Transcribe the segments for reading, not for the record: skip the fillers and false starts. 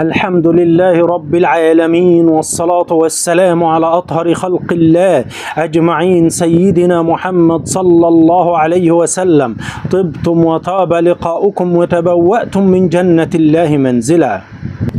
الحمد لله رب العالمين، والصلاة والسلام على أطهر خلق الله أجمعين سيدنا محمد صلى الله عليه وسلم. طبتم وطاب لقاؤكم وتبوأتم من جنة الله منزلا.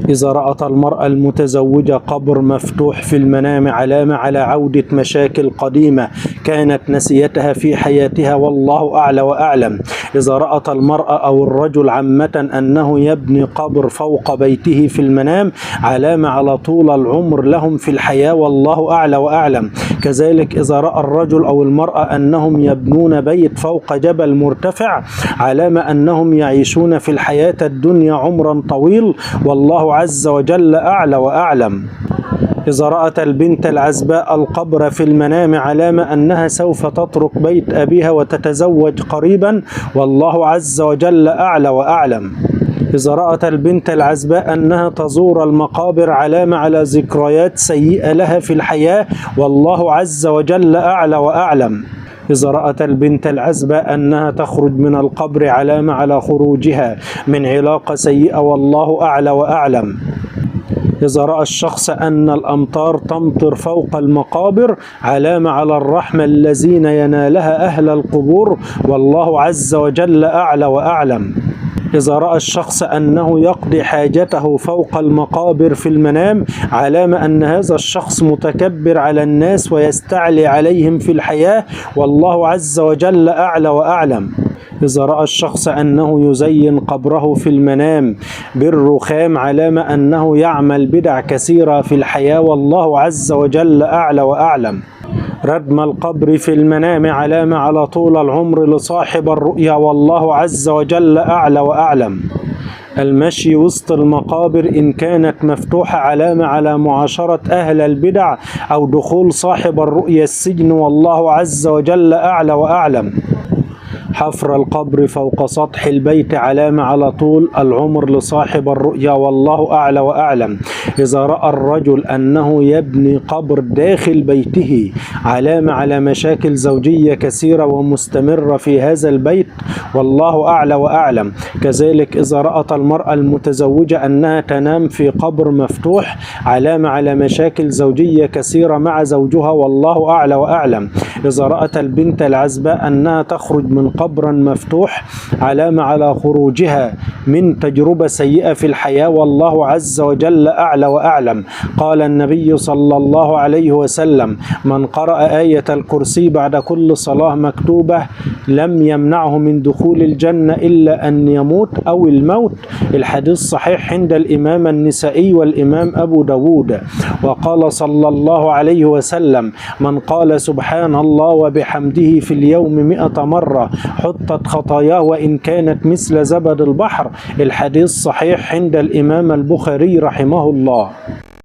إذا رأت المرأة المتزوجة قبر مفتوح في المنام علامة على عودة مشاكل قديمة كانت نسيتها في حياتها، والله أعلى وأعلم. إذا رأت المرأة أو الرجل عامة أنه يبني قبر فوق بيته في المنام علامة على طول العمر لهم في الحياة، والله أعلى وأعلم. كذلك إذا رأى الرجل أو المرأة أنهم يبنون بيت فوق جبل مرتفع علامة أنهم يعيشون في الحياة الدنيا عمرا طويل، والله عز وجل أعلى وأعلم. إذا رأت البنت العزباء القبر في المنام علامة أنها سوف تترك بيت أبيها وتتزوج قريبا، والله عز وجل أعلى وأعلم. إذا رأت البنت العزباء أنها تزور المقابر علامة على ذكريات سيئة لها في الحياة، والله عز وجل أعلى وأعلم. إذا رأت البنت العزباء أنها تخرج من القبر علامة على خروجها من علاقة سيئة، والله أعلى وأعلم. إذا رأى الشخص أن الأمطار تمطر فوق المقابر علامة على الرحمة الذين ينالها أهل القبور، والله عز وجل أعلى وأعلم. إذا رأى الشخص أنه يقضي حاجته فوق المقابر في المنام علامة أن هذا الشخص متكبر على الناس ويستعلي عليهم في الحياة، والله عز وجل أعلى وأعلم. إذا رأى الشخص أنه يزين قبره في المنام بالرخام علامة أنه يعمل بدع كثيرة في الحياة، والله عز وجل أعلى وأعلم. ردم القبر في المنام علامة على طول العمر لصاحب الرؤيا، والله عز وجل أعلى وأعلم. المشي وسط المقابر إن كانت مفتوحة علامة على معاشرة أهل البدع أو دخول صاحب الرؤيا السجن، والله عز وجل أعلى وأعلم. حفر القبر فوق سطح البيت علامة على طول العمر لصاحب الرؤيا، والله أعلى وأعلم. إذا رأى الرجل أنه يبني قبر داخل بيته علامة على مشاكل زوجية كثيرة ومستمرة في هذا البيت، والله أعلى وأعلم. كذلك إذا رأت المرأة المتزوجة أنها تنام في قبر مفتوح علامة على مشاكل زوجية كثيرة مع زوجها، والله أعلى وأعلم. إذا رأت البنت العزباء أنها تخرج من قبر مفتوح علامة على خروجها من تجربة سيئة في الحياة، والله عز وجل أعلى وأعلم. قال النبي صلى الله عليه وسلم: من قرأ آية الكرسي بعد كل صلاة مكتوبة لم يمنعه من دخول الجنة إلا أن يموت أو الموت. الحديث صحيح عند الإمام النسائي والإمام أبو داود. وقال صلى الله عليه وسلم: من قال سبحان الله وبحمده في اليوم 100 مرة حطت خطاياه وإن كانت مثل زبد البحر. الحديث صحيح عند الإمام البخاري رحمه الله.